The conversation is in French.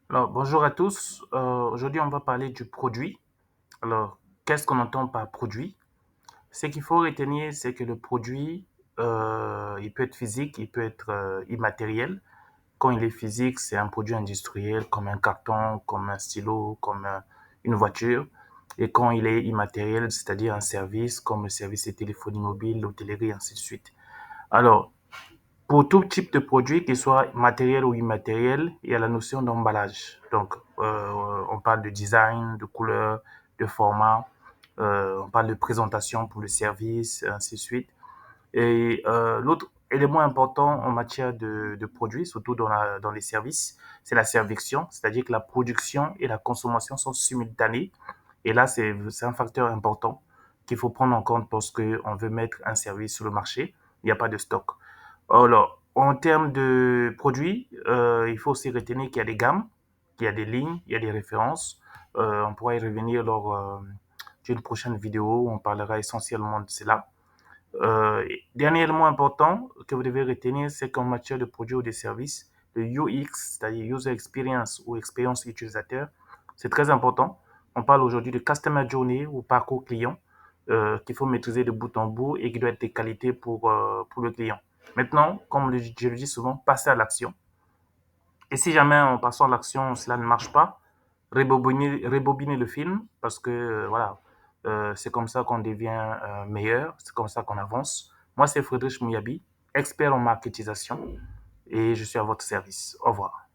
Alors, bonjour à tous. Aujourd'hui, on va parler du produit. Alors, qu'est-ce qu'on entend par produit? Ce qu'il faut retenir, c'est que le produit, il peut être physique, il peut être immatériel. Quand il est physique, c'est un produit industriel comme un carton, comme un stylo, comme une voiture. Et quand il est immatériel, c'est-à-dire un service comme le service de téléphonie mobile, l'hôtellerie, ainsi de suite. Alors, pour tout type de produit, qu'il soit matériel ou immatériel, il y a la notion d'emballage. Donc, on parle de design, de couleur, de format, on parle de présentation pour le service, ainsi de suite. Et l'autre élément important en matière de produits, surtout dans les services, c'est la serviction, c'est-à-dire que la production et la consommation sont simultanées. Et là, c'est un facteur important qu'il faut prendre en compte lorsqu'on veut mettre un service sur le marché. Il n'y a pas de stock. Alors, en termes de produits, il faut aussi retenir qu'il y a des gammes, qu'il y a des lignes, il y a des références. On pourra y revenir lors d'une prochaine vidéo où on parlera essentiellement de cela. Dernier élément important que vous devez retenir, c'est qu'en matière de produits ou de services, le UX, c'est-à-dire User Experience ou expérience utilisateur, c'est très important. On parle aujourd'hui de Customer Journey ou parcours client qu'il faut maîtriser de bout en bout et qui doit être de qualité pour le client. Maintenant, comme je le dis souvent, passer à l'action. Et si jamais en passant à l'action, cela ne marche pas, rebobiner le film parce que voilà, c'est comme ça qu'on devient meilleur, c'est comme ça qu'on avance. Moi, c'est Friedrich Mouyabi, expert en marketisation et je suis à votre service. Au revoir.